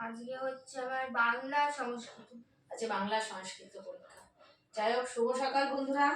আজকে হচ্ছে আমার বাংলা সংস্কৃত। আচ্ছা, বাংলা সংস্কৃত পরীক্ষা। যাই হোক, শুভ সকাল বন্ধুরা।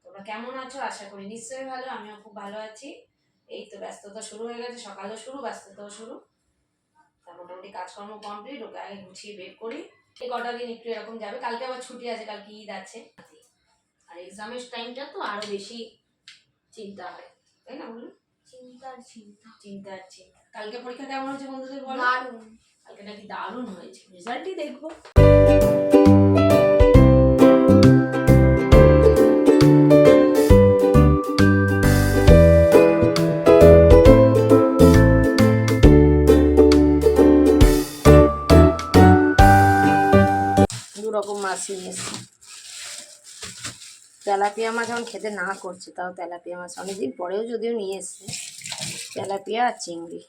তোমরা কেমন আছো? আশা করি নিশ্চয়ই ভালো। আমিও খুব ভালো আছি। এই তো ব্যস্ততা শুরু হয়ে গেছে, সকালও শুরু, ব্যস্ততাও শুরু। তা মোটামুটি কাজকর্ম কমপ্লিট। ওকে আগে গুছিয়ে বের করি। এই কটা দিন একটু এরকম যাবে। কালকে আবার ছুটি আছে, কালকে ঈদ আছে। আর এক্সামের টাইমটা তো আরো বেশি চিন্তা হয়, তাই না বলুন? চিন্তার চিন্তা। চিন্তার চিন্তা। কালকে পরীক্ষা কেমন হচ্ছে বন্ধুদের বলো? দারুণ। কালকে নাকি দারুণ হয়েছে, রেজাল্টই দেখবো। দুরকম মাছ নিয়ে এসছি। তেলাপিয়া মাছ এখন খেতে না করছে, তাও তেলাপিয়া মাছ অনেকদিন পরেও যদিও নিয়ে এসছে। তেলাপিয়া আর চিংড়ি।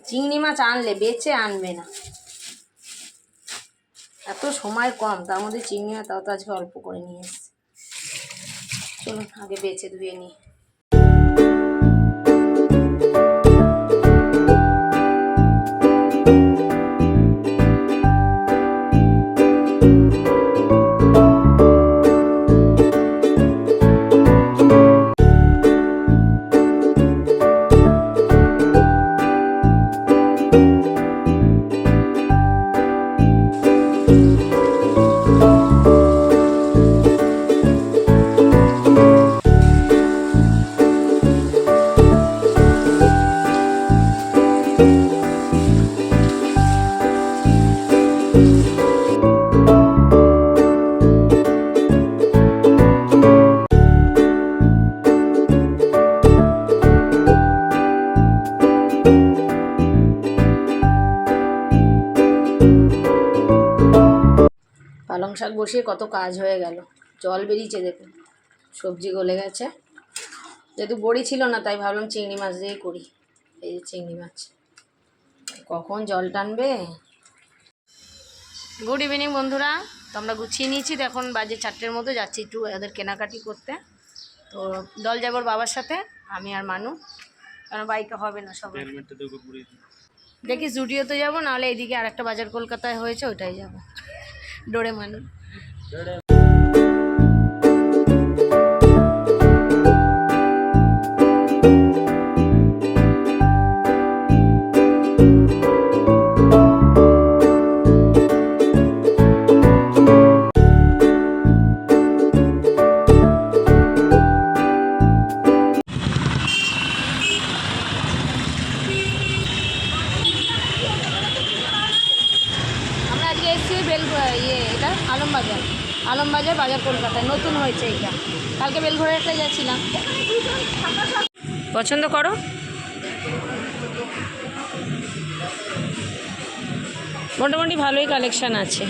চিংড়ি মাছ আনলে বেচে আনবে না, এত সময় কম, তার মধ্যে চিংড়ি মাছ তাও তো আজকে অল্প করে নিয়ে এসছে। চলুন আগে বেচে ধুয়ে নিই। পালং শাক বসিয়ে কত কাজ হয়ে গেল, জল বেরিয়েছে দেখুন, সবজি গলে গেছে। যেহেতু বড়ি ছিল না তাই ভাবলাম চিংড়ি মাছ দিয়েই করি। এই যে চিংড়ি মাছ, কখন জল টানবে। গুড ইভিনিং বন্ধুরা। তো আমরা গুছিয়ে নিয়েছি, তো এখন বাজে 4টের মতো, যাচ্ছি একটু ওদের কেনাকাটি করতে। তো দল যাবর বাবার সাথে, আমি আর মানু, কারণ বাইকে হবে না সবাই। দেখি জুডিওতে যাবো, নাহলে এইদিকে আরেকটা বাজার কলকাতায় হয়েছে, ওটাই যাবো, ডোরে মানু। এটা আলমবাজার বাজার কলকাতায় নতুন হয়েছে এটা। কালকে বেলঘড়াতে যাচ্ছিলাম। পছন্দ করো? মোটামুটি ভালোই কালেকশান আছে।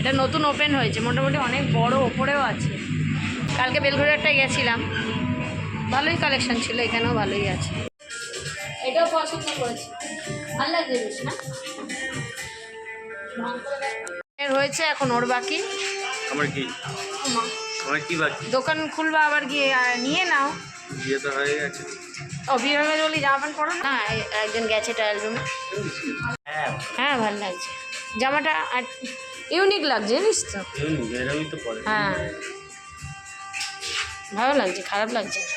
এটা নতুন ওপেন হয়েছে, মোটামুটি অনেক বড়, ওপরেও আছে। কালকে বেলঘড়াটায় গেছিলাম, ভালোই কালেকশান ছিল, এখানেও ভালোই আছে। এটাও পছন্দ করেছি, ভালো লাগছে বেশ না? হয়েছে, এখন ওর বাকি। আমার কি আমার কি বাকি? দোকান খুলবা, আবার গিয়ে নিয়ে নাও। বিয়ে তো হয়ে গেছে। ও বিয়ে হয়ে গেলে জামা প্যান্ট পরো না? একজন গেছে ট্রায়াল রুমে। হ্যাঁ ভালো লাগছে জামাটা, আর ইউনিক লাগছে জানিস তো। এরকমই তো পরে। হ্যাঁ ভালো লাগছে, খারাপ লাগছে না।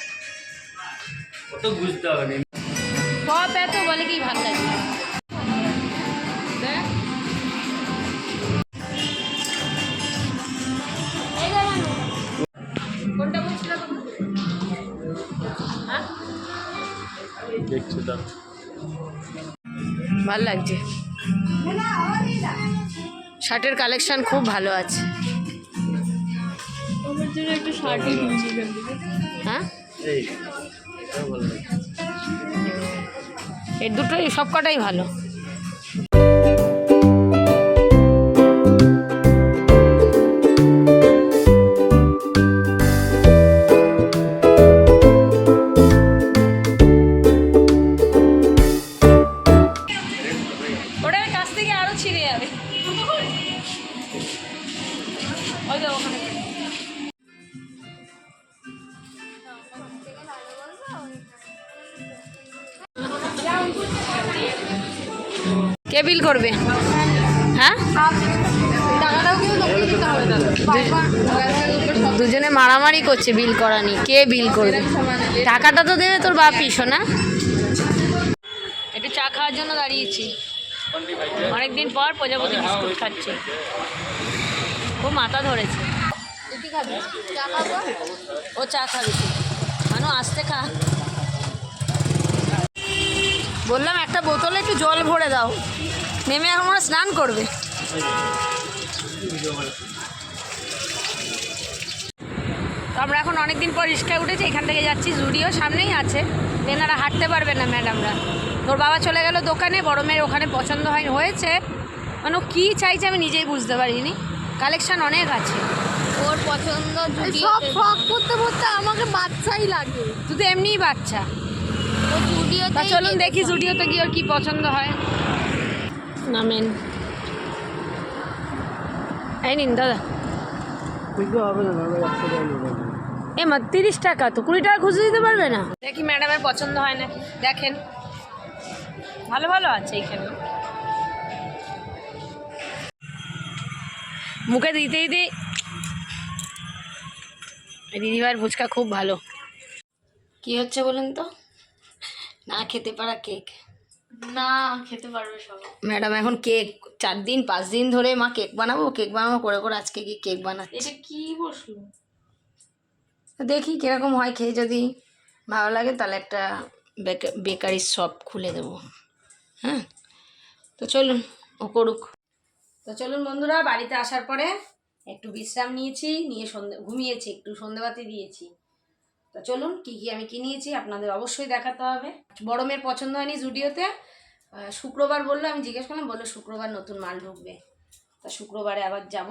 কত বুঝতে হবে না। পপ এত বলে কি ভালো লাগছে। কোনটা বলছিল? হ্যাঁ দেখছি তো ভালো লাগছে। শার্টের কালেকশন খুব ভালো আছে। হ্যাঁ এই দুটোই, সব কটাই ভালো। ওটার কাছ থেকে আরো ছিঁড়ে যাবে। ওই তো ওখানে কে বিল করবে? হ্যাঁ, দুজনে মারামারি করছে বিল করা নিয়ে, কে বিল করবে? টাকাটা তো দেবে তোর বাপি সোনা। একটু চা খাওয়ার জন্য দাঁড়িয়েছি, অনেকদিন পর প্রজাপতি বিস্কুট খাচ্ছি, খুব মাথা ধরেছে। ও চা খাবে, মানু আসতে খা। বললাম একটা বোতলে একটু জল ভরে দাও, নেমে এখন ওরা স্নান করবে। তো আমরা এখন অনেকদিন পর রিক্সায় উঠেছি, এখান থেকে যাচ্ছি জুডিও, সামনেই আছে। এনারা হাঁটতে পারবে না ম্যাডামরা। তোর বাবা চলে গেল দোকানে, বড় মেয়ের ওখানে পছন্দ হয়েছে, মানে ও কী চাইছে আমি নিজেই বুঝতে পারিনি। কালেকশন অনেক আছে ওর পছন্দ সব ফ্রক করতে করতে আমাকে বাচ্চাই লাগে। তুই তো এমনিই বাচ্চা। ও জুডিওতে তা চলুন দেখি জুডিওতে গিয়ে ওর কী পছন্দ হয়। নামেন, এই নিন দাদা। এ মা 30 টাকা তো, 20 টাকা খুঁজে দিতে পারবে না? দেখি ম্যাডামের পছন্দ হয় নাকি, দেখেন। ভালো ভালো আছে এখানে, মুখে দিতে দিতে। দিদিভাইয়ের ফুচকা খুব ভালো। কি হচ্ছে বলুন তো? না খেতে পারা কেক। না খেতে পারবে সবাই। ম্যাডাম এখন কেক 4 দিন 5 দিন ধরে মা কেক বানাবো করে করে আজকে কি কেক বানাচ্ছে। এটা কি বসলো? দেখি কিরকম হয়, খেয়ে যদি ভালো লাগে তাহলে একটা বেকারি শপ খুলে দেবো। হ্যাঁ, তো চলুন ও করুক। তো চলুন বন্ধুরা, বাড়িতে আসার পরে একটু বিশ্রাম নিয়েছি, নিয়ে ঘুমিয়েছি, একটু সন্ধ্যেবাতি দিয়েছি। তো চলুন কী কী আমি কিনিয়েছি আপনাদের অবশ্যই দেখাতে হবে। বড় মেয়ের পছন্দ হয়নি জুডিওতে, শুক্রবার বললো, আমি জিজ্ঞেস করলাম, বললো শুক্রবার নতুন মাল ঢুকবে, তা শুক্রবারে আবার যাব।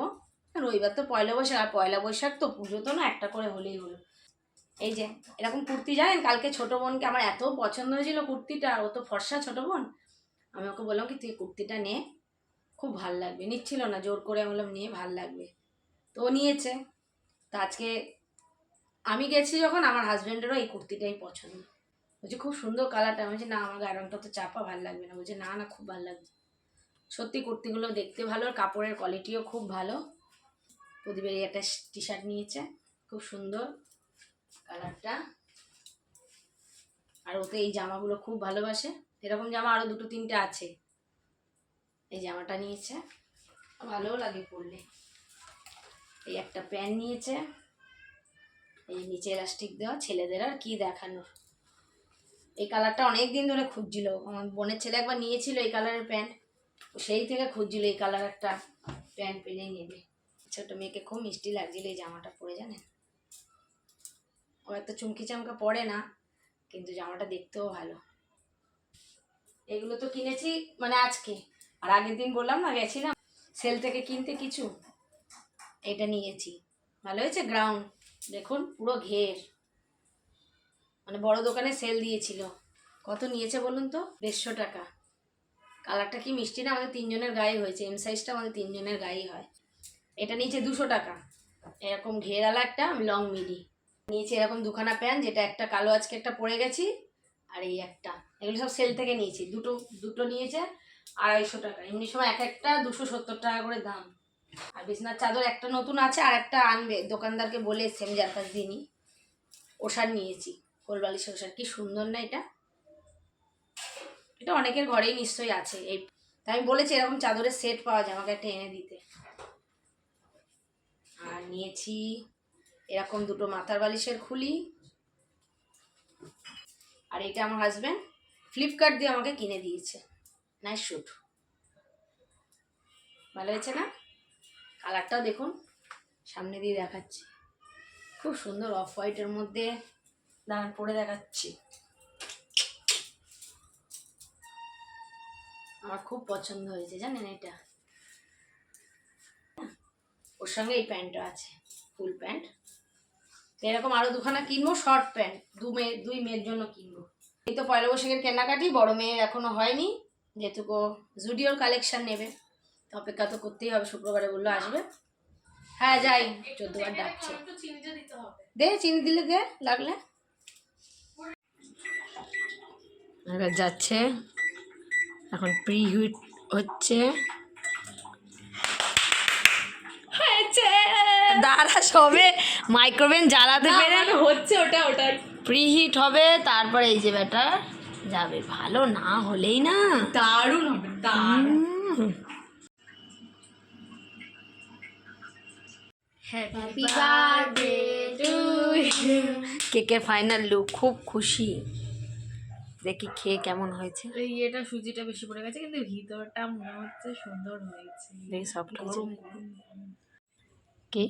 রবিবার তো পয়লা বৈশাখ, আর পয়লা বৈশাখ তো পুজো তো না, একটা করে হলেই হলো। এই যে এরকম কুর্তি, জানেন কালকে ছোটো বোনকে আমার এত পছন্দ হয়েছিল কুর্তিটা, ও তো ফর্সা ছোটো বোন, আমি ওকে বললাম কি তুই কুর্তিটা নে, খুব ভাল লাগবে। নিচ্ছিল না, জোর করে আমি বললাম নিয়ে ভাল লাগবে, তো ও নিয়েছে। তা আজকে আমি গেছি যখন, আমার হাজব্যান্ডেরও এই কুর্তিটাই পছন্দ, বলছে খুব সুন্দর কালারটা। আমি বলছি না, আমার গায়ের রঙটা তো চাপা, ভাল লাগবে না। বলছে না না খুব ভালো লাগবে। সত্যি কুর্তিগুলো দেখতে ভালো, আর কাপড়ের কোয়ালিটিও খুব ভালো। প্রদীপের একটা টি শার্ট নিয়েছে, খুব সুন্দর কালারটা, আর ওতে এই জামাগুলো খুব ভালোবাসে। এরকম জামা আরও 2-3টে আছে। এই জামাটা নিয়েছে, ভালোও লাগে পরলে। এই একটা প্যান্ট নিয়েছে, এই নিচে ইলাস্টিক দেওয়া, ছেলেদের আর কি দেখানোর। এই কালারটা অনেক দিন ধরে খুঁজছিল, আমার বোনের ছেলে একবার নিয়েছিল এই কালারের প্যান্ট, সেই থেকে খুঁজছিল এই কালার একটা প্যান্ট পেলেই নেবে। ছোটো মেয়েকে খুব মিষ্টি লাগছিল এই জামাটা পরে, জানেন। ও এত চুমকি চামকা পরে না, কিন্তু জামাটা দেখতেও ভালো। এগুলো তো কিনেছি মানে আজকে, আর আগের দিন বললাম না গেছিলাম সেল থেকে কিনতে কিছু, এটা নিয়েছি। ভালো হয়েছে, গ্রাউন্ড দেখুন পুরো ঘের, মানে বড় দোকানে সেল দিয়েছিল। কত নিয়েছে বলুন তো? 150 টাকা। কালারটা কি মিষ্টি না, আমাদের 3 জনের গায়ে হয়েছে, এম সাইজটা আমাদের 3 জনের গায়েই হয়। এটা নিয়েছে 200 টাকা, এরকম ঘেরালা একটা লং মিডি নিয়েছি। এরকম দুখানা প্যান্ট, যেটা একটা কালো আজকে একটা পরে গেছি, আর এই একটা, এগুলো সব সেল থেকে নিয়েছি। দুটো নিয়েছে 250 টাকা, এমনি সময় এক একটা 270 টাকা করে দাম। আর বিছনার চাদর একটা নতুন আছে, আর একটা আনবে, দোকানদারকে বলে এসছি আমি 4-5 দিনই। ওষার নিয়েছি, কোলবালিশ ওষার, কি সুন্দর না এটা। এটা অনেকের ঘরেই নিশ্চয়ই আছে। এই তাই আমি বলেছি এরকম চাদরের সেট পাওয়া যায়, আমাকে একটা এনে দিতে। আর নিয়েছি এরকম 2 মাথার বালিশের খুলি, আর এটা আমার হাজব্যান্ড ফ্লিপকার্ট দিয়ে আমাকে কিনে দিয়েছে, নাইস স্যুট। ভালো হয়েছে না? কালারটাও দেখুন, সামনে দিয়ে দেখাচ্ছি, খুব সুন্দর অফ হোয়াইটের মধ্যে। দাঁড়ান পরে দেখাচ্ছি, আমার খুব পছন্দ হয়েছে জানেন এটা। ওর সঙ্গে এই প্যান্টটা আছে, ফুল প্যান্ট। এরকম আরও 2খানা কিনবো, শর্ট প্যান্ট, দুই মেয়ের জন্য কিনবো। এই তো পয়লা বৈশাখের কেনাকাটি, বড় মেয়ের এখনো হয়নি, যেহেতু জুডিওর কালেকশন নেবে, তো অপেক্ষা তো করতেই হবে। শুক্রবারে বললো আসবে। হ্যাঁ যাই, 14 বার ডাকছে। দে চিনি দিলে দে লাগলে। এবার যাচ্ছে, এখন প্রি হিট হচ্ছে দাঁড়া সবে মাইক্রোওভেন জ্বালাতে পেরে হচ্ছে ওটাই প্রিহিট হবে, তারপরে এই যে ব্যাটা যাবে। ভালো না হলেই না দারুণ হবে দারুণ। Happy birthday to you. কেকের ফাইনাল লুক, খুব খুশি। দেখি খেয়ে কেমন হয়েছে। এই এটা সুজিটা বেশি পড়ে গেছে কিন্তু ভিতরটা মনে হচ্ছে সুন্দর হয়েছে। দেখি সফট হয়েছে গরম কি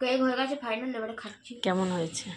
কেক হয়ে গেছে ফাইনাল, এবারে খাচ্ছি। কেমন হয়েছে।